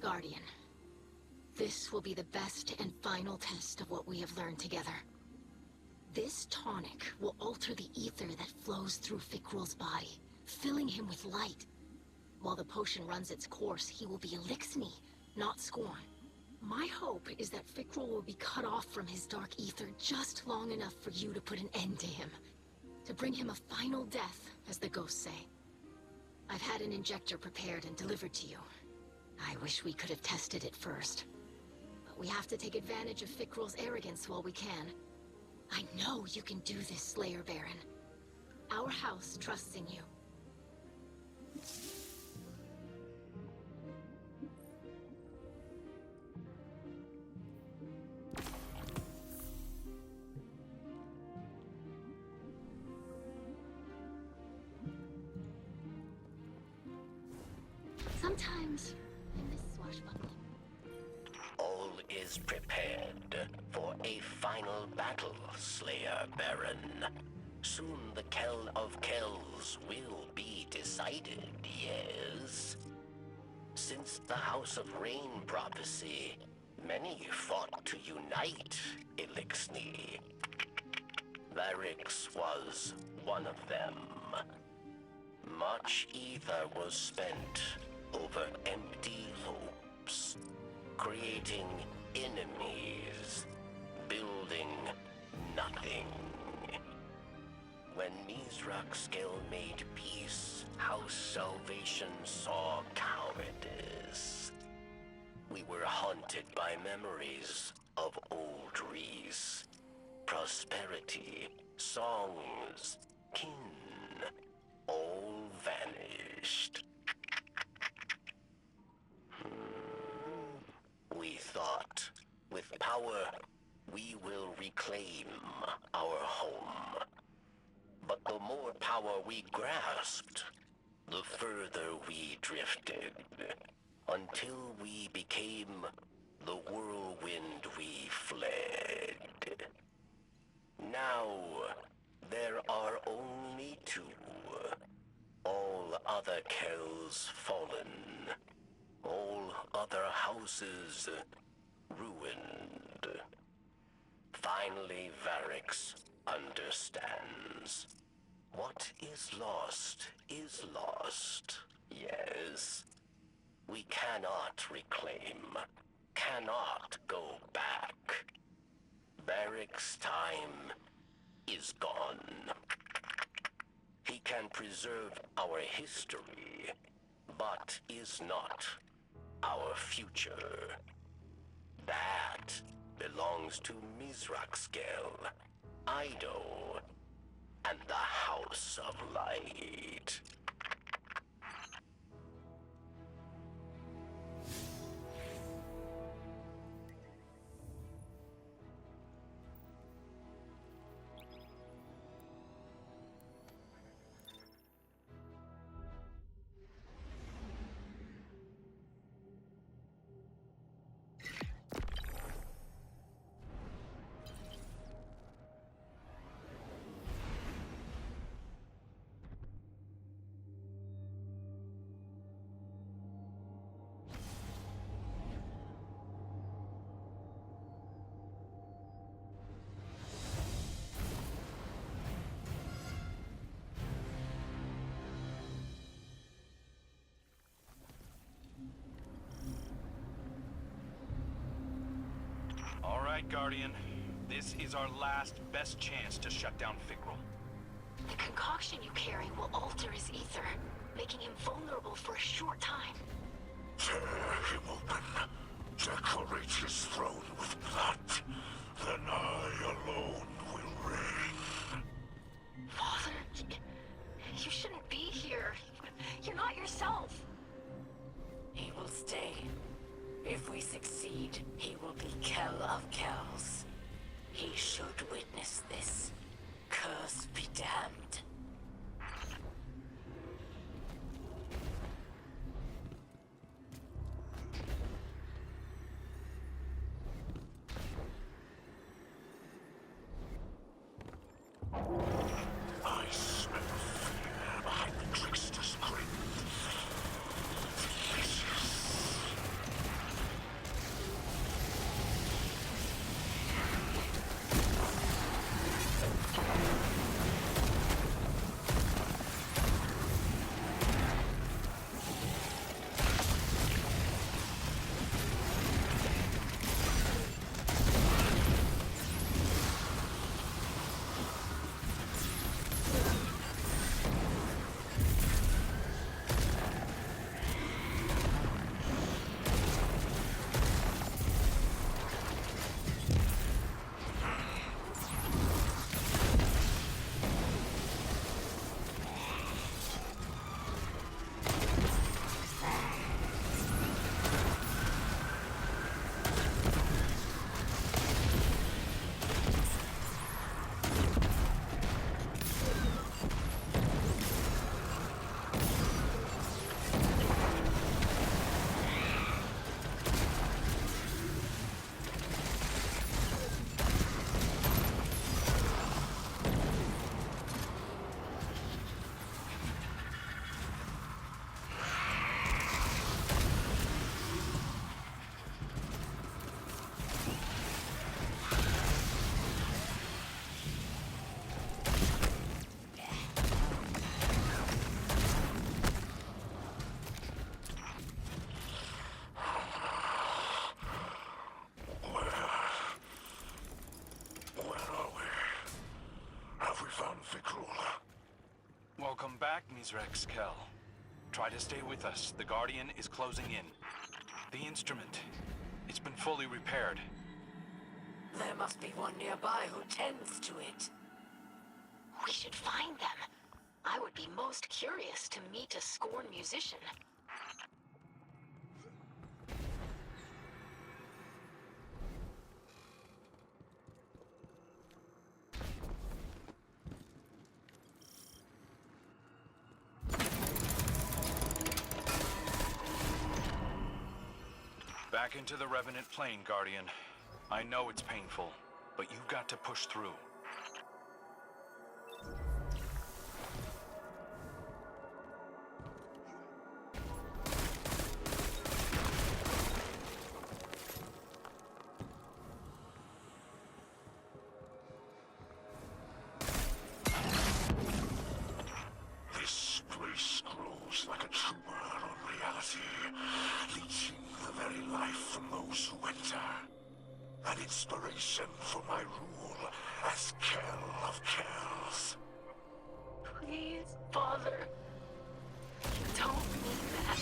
Guardian, this will be the best and final test of what we have learned together. This tonic will alter the ether that flows through Fikrul's body, filling him with light. While the potion runs its course, he will be Elixni, not Scorn. My hope is that Fikrul will be cut off from his dark ether just long enough for you to put an end to him. To bring him a final death, as the ghosts say. I've had an injector prepared and delivered to you. I wish we could have tested it first. But we have to take advantage of Fikrul's arrogance while we can. I know you can do this, Slayer Baron. Our house trusts in you. Sometimes I miss swashbuckling. All is prepared for a final battle, Slayer Baron. Soon the Kell of Kells will be decided, yes? Since the House of Rain prophecy, many fought to unite Elixni. Varix was one of them. Much ether was spent over empty hopes, creating enemies, building nothing. When Mizraxkel made peace, House Salvation saw cowardice. We were haunted by memories of old Reese, prosperity, songs, kin, all vanished. We thought, with power, we will reclaim our home. But the more power we grasped, the further we drifted, until we became the whirlwind we fled. Now, there are only two. All other Kells fallen. All other houses ruined. Finally, Varix understands. What is lost, yes. We cannot reclaim, cannot go back. Varix's time is gone. He can preserve our history, but is not our future. That belongs to Mizraxkel, Ido, and the House of Light. All right, Guardian. This is our last best chance to shut down Fikrul. The concoction you carry will alter his ether, making him vulnerable for a short time. Tear him open. Decorate his throne with blood. Then I alone will reign. Father, you shouldn't be here. You're not yourself. He will stay. If we succeed, he will be Kell of Kells. He should witness this. Curse be damned. I smell fear behind the trickster's grin. Delicious. Greetings, Rex Kell. Try to stay with us. The Guardian is closing in. The instrument, it's been fully repaired. There must be one nearby who tends to it. We should find them. I would be most curious to meet a scorn musician. Back into the Revenant plane, Guardian. I know it's painful, but you've got to push through. This place grows like a tumor on reality, leeching the very life from those who enter. An inspiration for my rule as Kell of Kells. Please, Father. You don't mean that.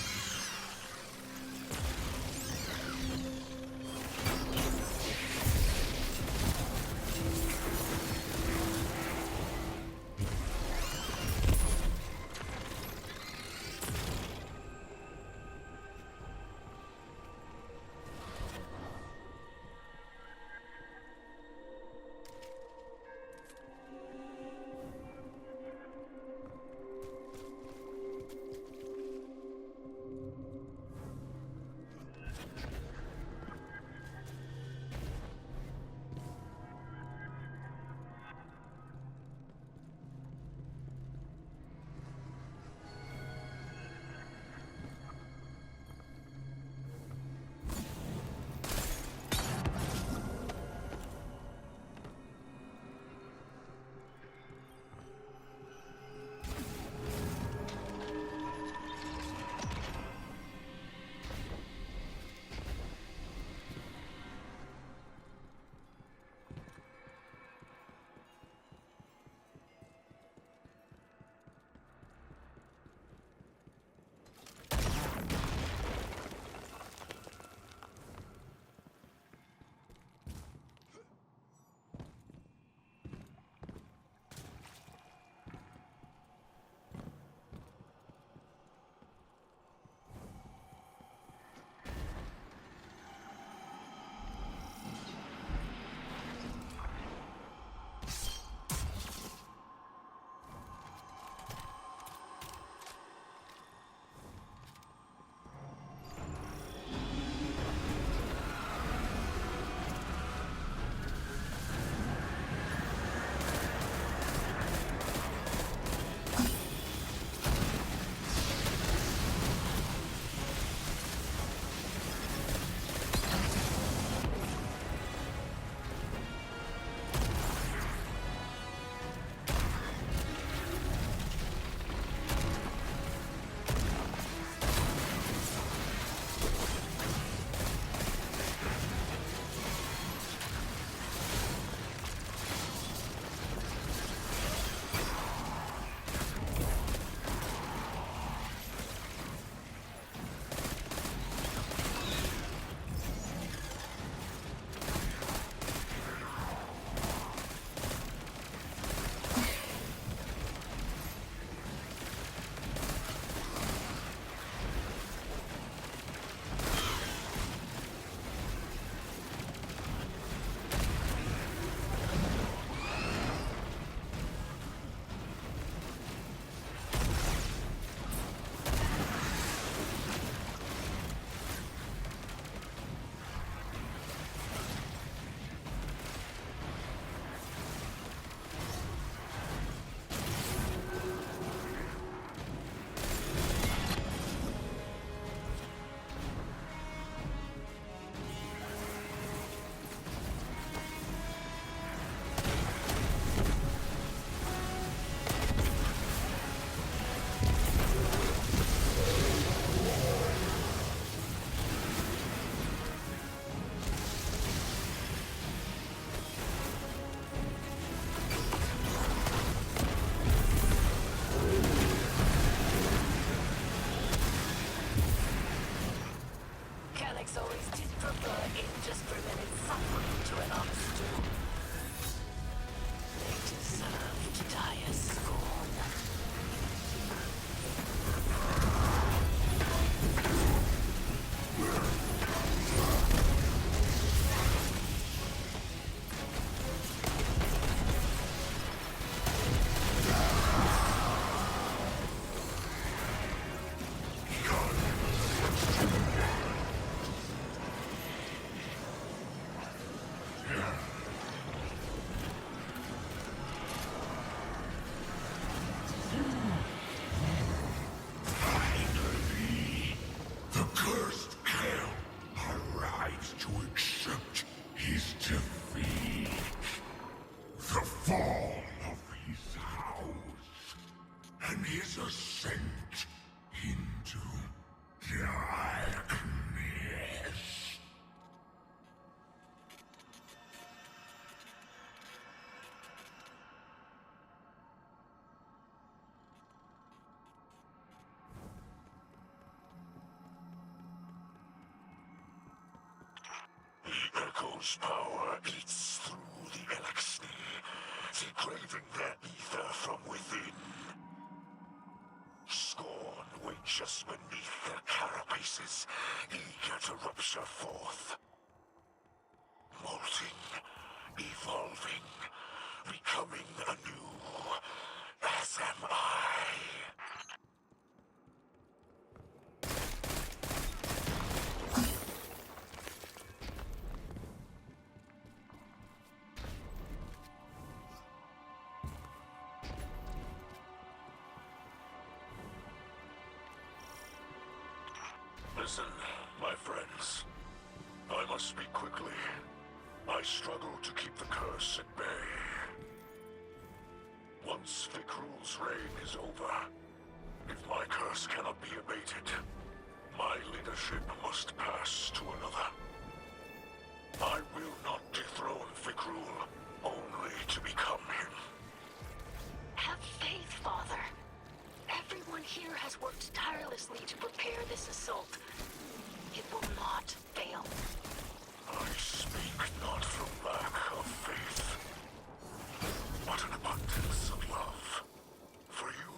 Finally, the cursed Kell arrives to accept his defeat. The fall of his house and his ascent into darkness. The Echo's power eats through the Elixir, degrading their ether from within. Scorn waits just beneath their carapaces, eager to rupture forth. Molting, evolving, becoming anew, as am I. Listen, my friends. I must speak quickly. I struggle to keep the curse at bay. Once Fikrul's reign is over, if my curse cannot be abated, my leadership must pass to another. I will not dethrone Fikrul, only to become him. Have faith, Father. Everyone here has worked tirelessly to prepare this assault. It will not fail. I speak not from lack of faith, but an abundance of love for you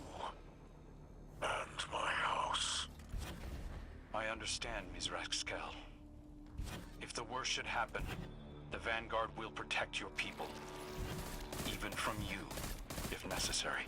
and my house. I understand, Mizrax Kell. If the worst should happen, the Vanguard will protect your people. Even from you, if necessary.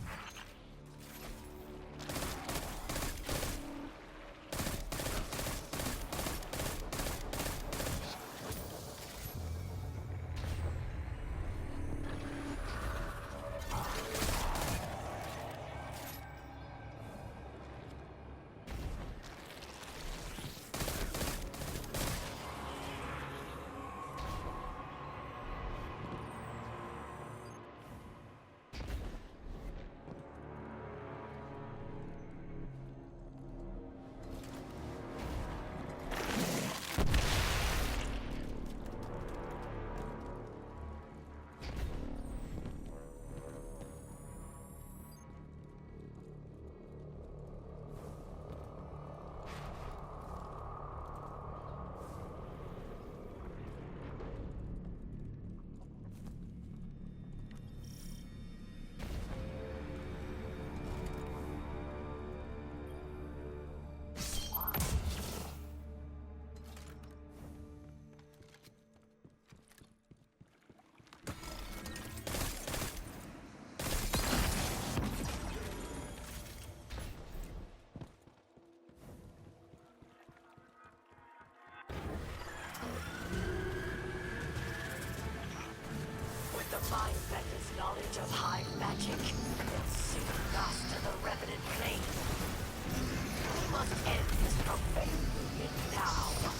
Mindbender's knowledge of hive magic will soon master the Revenant plane. We must end this profane union now.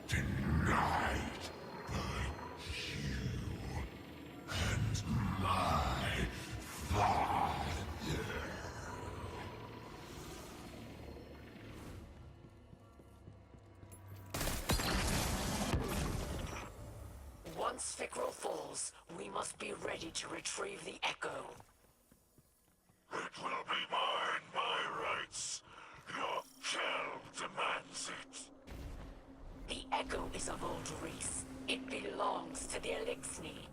denied by you and my father. Once Fickrel falls, we must be ready to retrieve the Echo. It will be mine by rights. Your Kell demands it. The Echo is a Volturice. It belongs to the Elixni.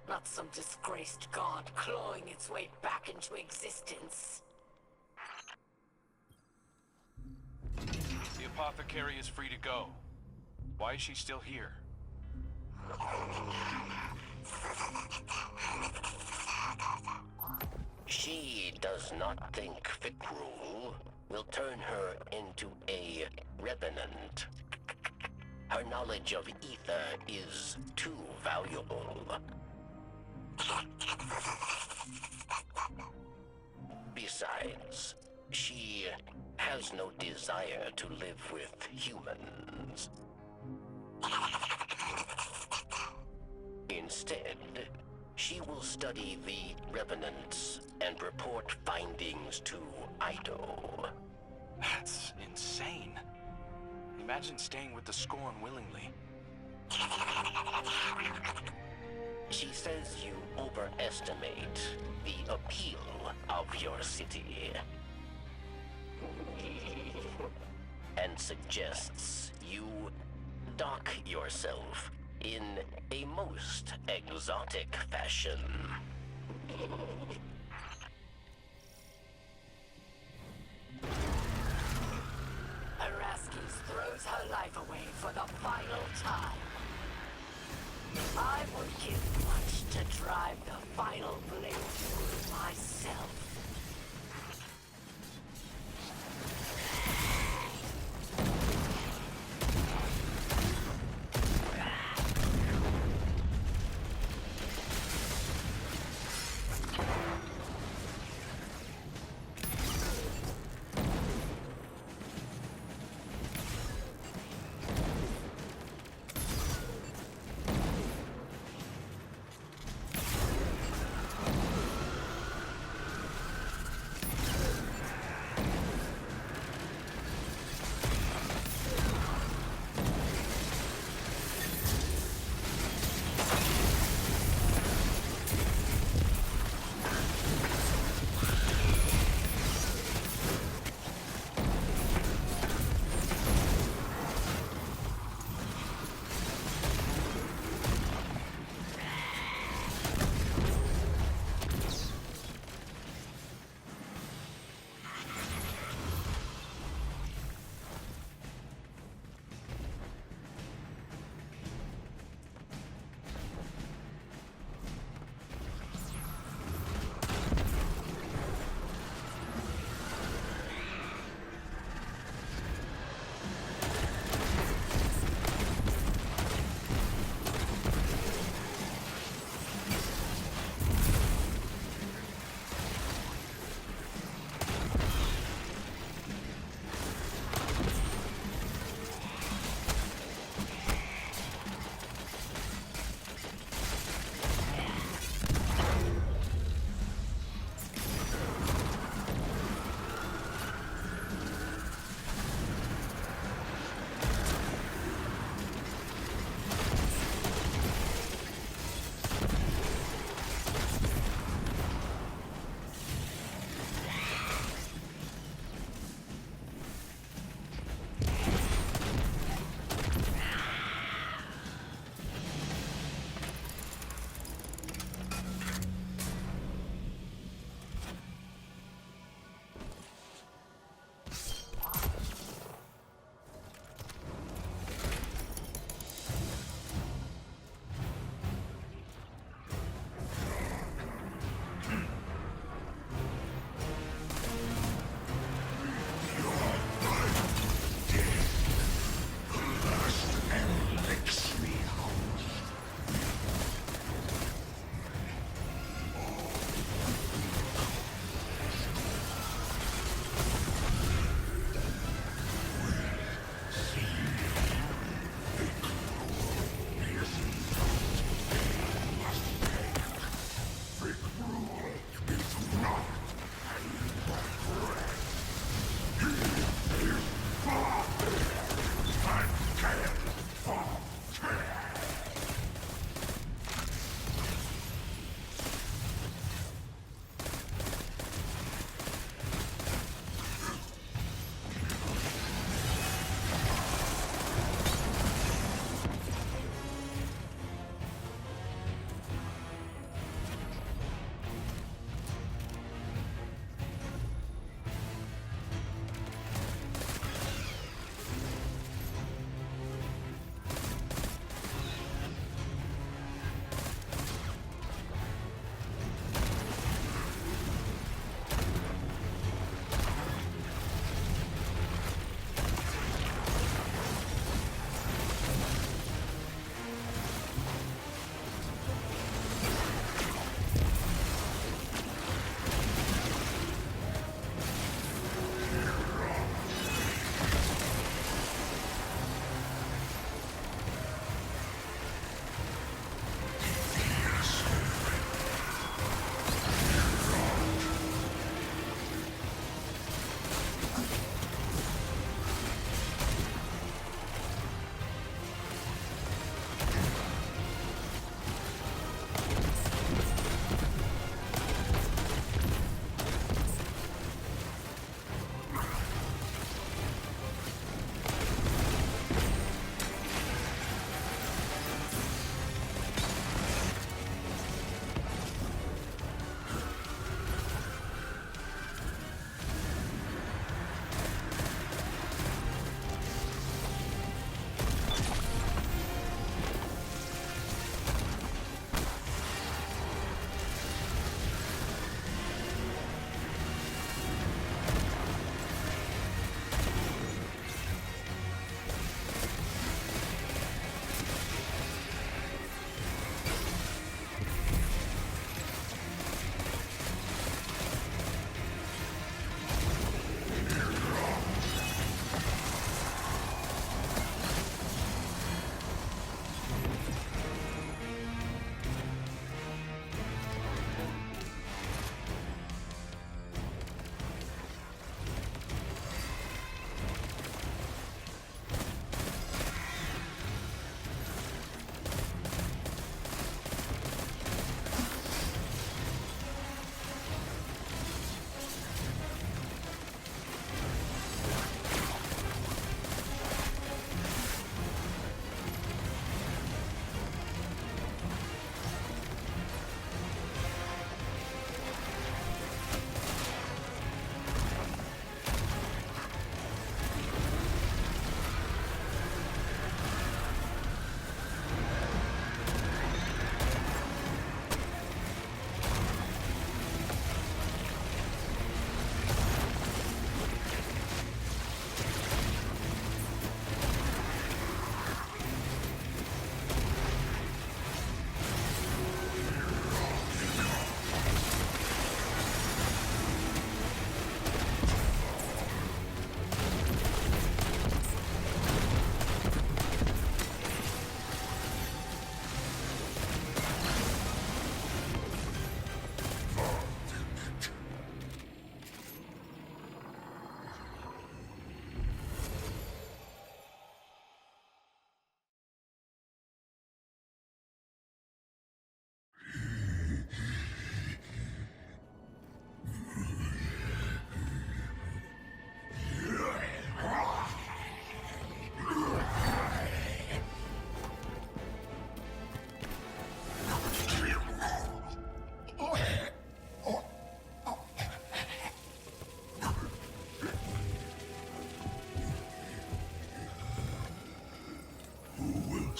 Not some disgraced god clawing its way back into existence. The apothecary is free to go. Why is she still here? She does not think Fickrel will turn her into a Revenant. Her knowledge of ether is too valuable. Besides, she has no desire to live with humans. Instead, she will study the Revenants and report findings to Ido. That's insane. Imagine staying with the Scorn willingly. She says you overestimate the appeal of your city. And suggests you dock yourself in a most exotic fashion. Araskis throws her life away for the final time. I would give much to drive the final blade through myself.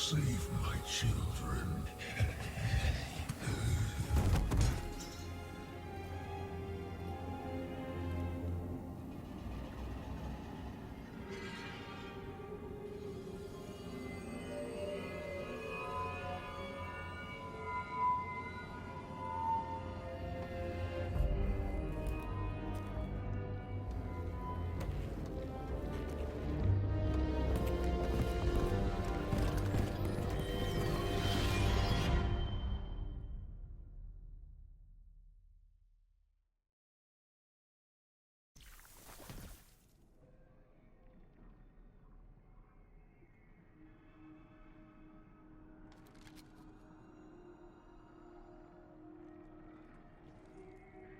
save my children.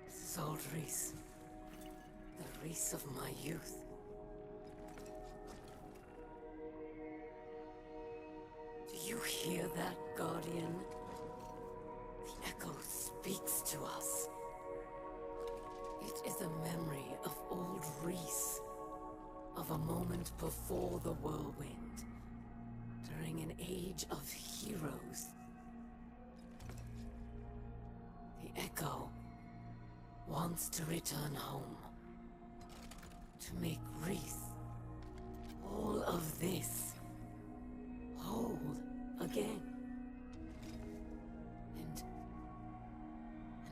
This is old Reese. The Reese of my youth. Do you hear that, Guardian? The echo speaks to us. It is a memory of old Reese. Of a moment before the whirlwind. During an age of heroes. The echo wants to return home. To make Reese all of this whole again. And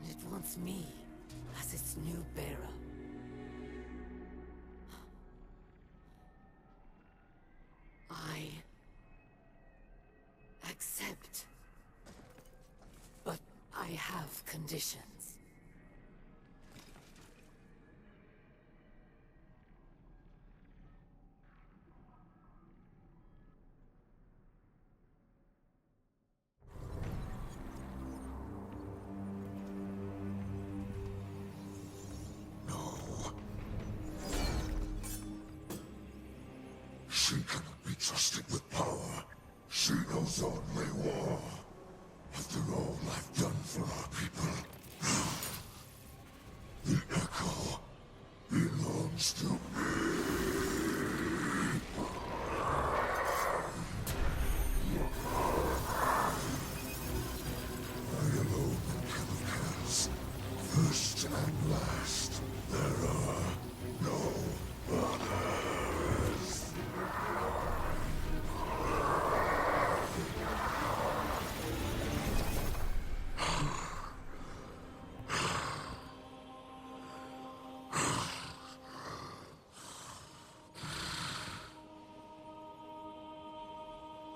it wants me as its new bearer. I accept. But I have conditions. She cannot be trusted with power. She knows only war. After all I've done for our people, the echo belongs to me. I alone can kill the Kells. First and last, there are no others.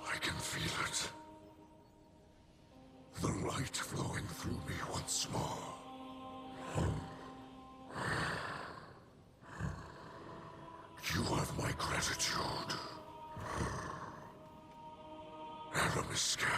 I can feel it. The light flowing through me once more. You have my gratitude. Aramis Kell.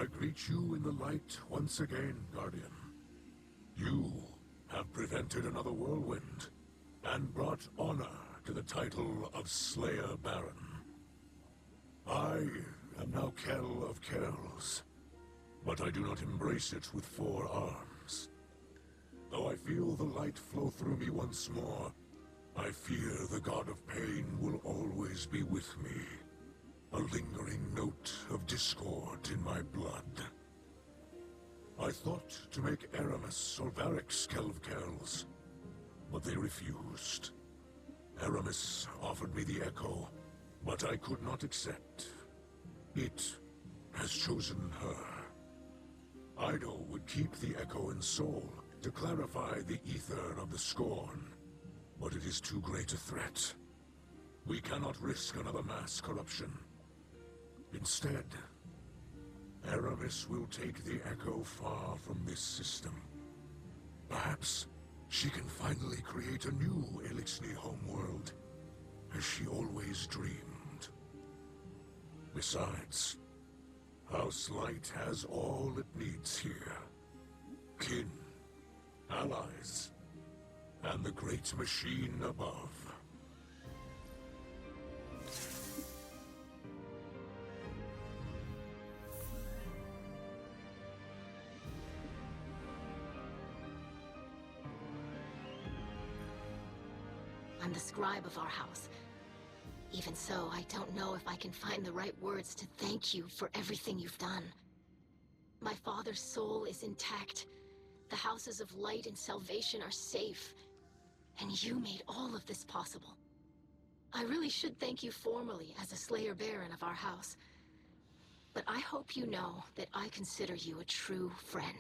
I greet you in the light once again, Guardian. You have prevented another whirlwind, and brought honor to the title of Slayer Baron. I am now Kell of Kells, but I do not embrace it with 4 arms. Though I feel the light flow through me once more, I fear the God of Pain will always be with me. A lingering note of discord in my blood. I thought to make Aramis or Varric's Kell of Kells, but they refused. Aramis offered me the Echo, but I could not accept. It has chosen her. Ido would keep the Echo in Soul to clarify the ether of the Scorn, but it is too great a threat. We cannot risk another mass corruption. Instead, Aramis will take the Echo far from this system. Perhaps she can finally create a new Elixni homeworld, as she always dreamed. Besides, House Light has all it needs here. Kin, allies, and the great machine above. I'm the scribe of our house. Even so, I don't know if I can find the right words to thank you for everything you've done. My father's soul is intact. The houses of light and salvation are safe. And you made all of this possible. I really should thank you formally as a Slayer Baron of our house. But I hope you know that I consider you a true friend.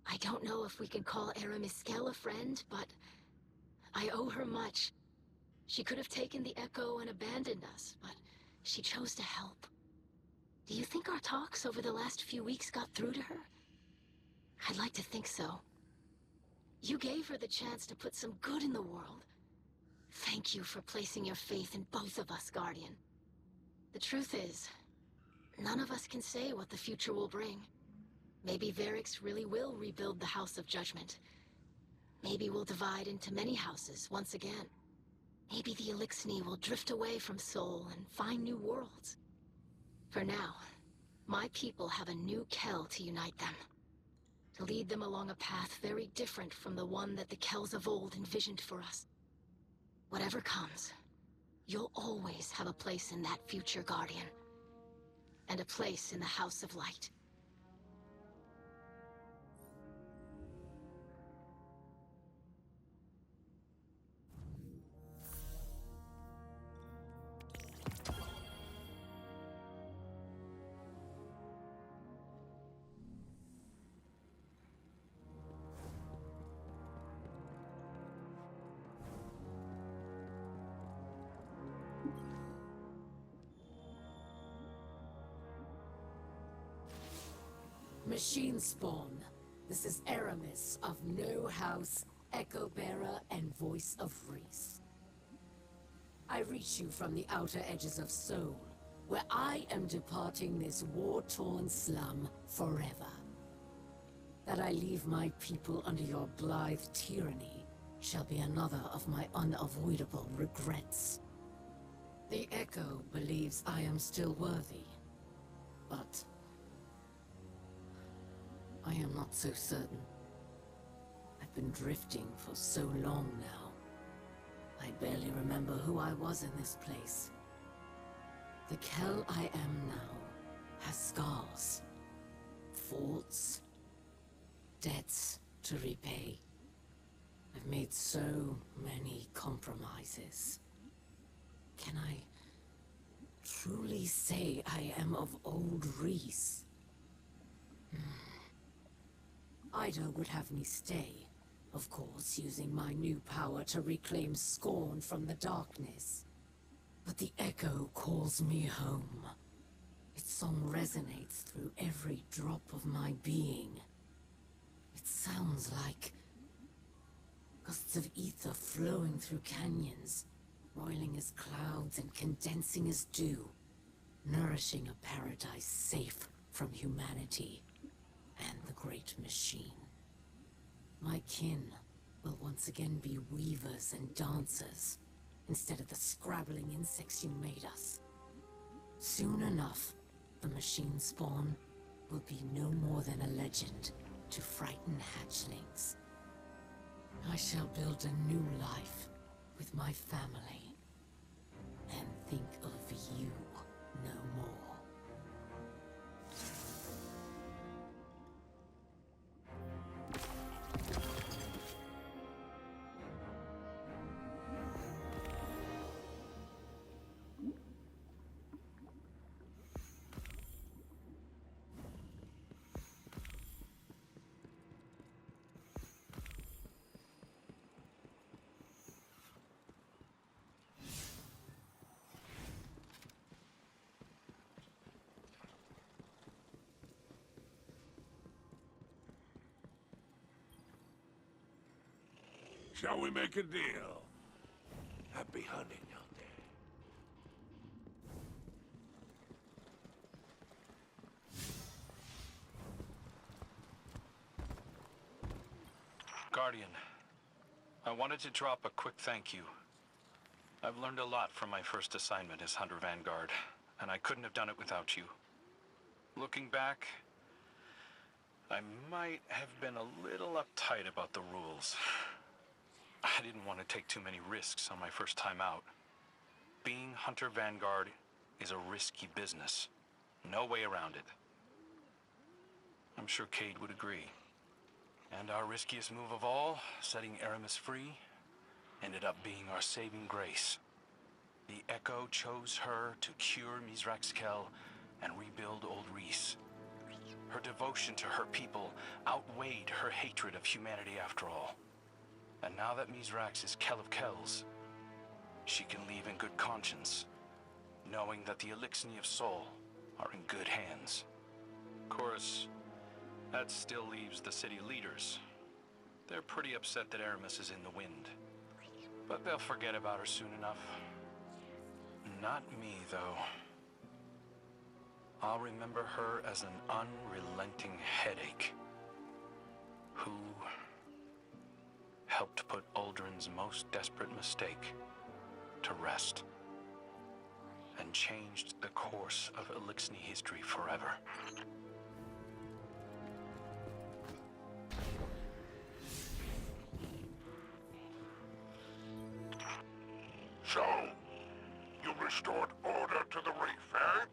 I don't know if we can call Aramis Kell a friend, but I owe her much. She could have taken the Echo and abandoned us, but she chose to help. Do you think our talks over the last few weeks got through to her? I'd like to think so. You gave her the chance to put some good in the world. Thank you for placing your faith in both of us, Guardian. The truth is, none of us can say what the future will bring. Maybe Varrix really will rebuild the House of Judgment. Maybe we'll divide into many houses once again. Maybe the Elixni will drift away from Sol and find new worlds. For now, my people have a new Kell to unite them. To lead them along a path very different from the one that the Kells of old envisioned for us. Whatever comes, you'll always have a place in that future, Guardian. And a place in the House of Light. Machine Spawn. This is Aramis of No House, Echo Bearer, and Voice of Reese. I reach you from the outer edges of Sol, where I am departing this war-torn slum forever. That I leave my people under your blithe tyranny shall be another of my unavoidable regrets. The Echo believes I am still worthy, but I am not so certain. I've been drifting for so long now. I barely remember who I was in this place. The Kell I am now has scars, faults, debts to repay. I've made so many compromises. Can I truly say I am of old Reese? Ida would have me stay, of course, using my new power to reclaim Scorn from the darkness. But the Echo calls me home. Its song resonates through every drop of my being. It sounds like gusts of ether flowing through canyons, roiling as clouds and condensing as dew, nourishing a paradise safe from humanity and the Great Machine. My kin will once again be weavers and dancers, instead of the scrabbling insects you made us. Soon enough, the machine spawn will be no more than a legend to frighten hatchlings. I shall build a new life with my family, and think of you no more. Shall we make a deal? Happy hunting out there. Guardian, I wanted to drop a quick thank you. I've learned a lot from my first assignment as Hunter Vanguard, and I couldn't have done it without you. Looking back, I might have been a little uptight about the rules. I didn't want to take too many risks on my first time out. Being Hunter Vanguard is a risky business. No way around it. I'm sure Cade would agree. And our riskiest move of all, setting Aramis free, ended up being our saving grace. The Echo chose her to cure Mizrax Kell and rebuild Old Reese. Her devotion to her people outweighed her hatred of humanity after all. And now that Mizrax is Kell of Kells, she can leave in good conscience, knowing that the Elixir of Soul are in good hands. Of course, that still leaves the city leaders. They're pretty upset that Aramis is in the wind. But they'll forget about her soon enough. Not me, though. I'll remember her as an unrelenting headache who helped put Uldren's most desperate mistake to rest and changed the course of Elixir history forever. So, you restored order to the reef, eh?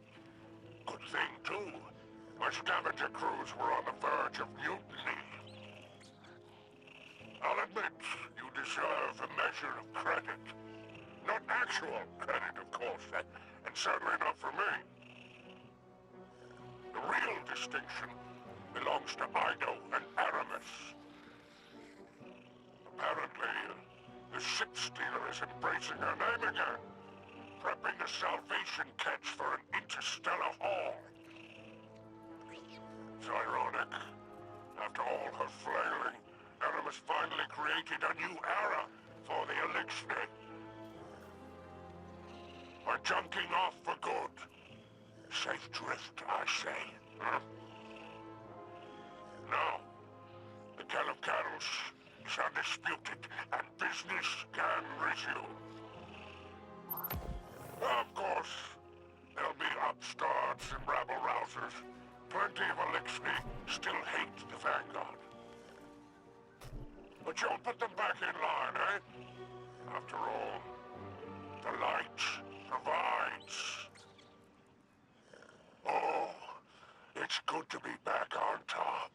Good thing, too. My scavenger crews were on the verge of mutiny. I'll admit, you deserve a measure of credit. Not actual credit, of course, and certainly not for me. The real distinction belongs to Ido and Aramis. Apparently, the ship stealer is embracing her name again, prepping a salvation catch for an interstellar haul. It's ironic. After all her flailing, Aramis finally created a new era for the Elixir. We're junking off for good. Safe drift, I say. Huh? Now, the Kell of Kells is undisputed, and business can resume. Of course, there'll be upstarts and rabble-rousers. Plenty of Elixir still hate the Vanguard. But you'll put them back in line, eh? After all, the light provides. Oh, it's good to be back on top.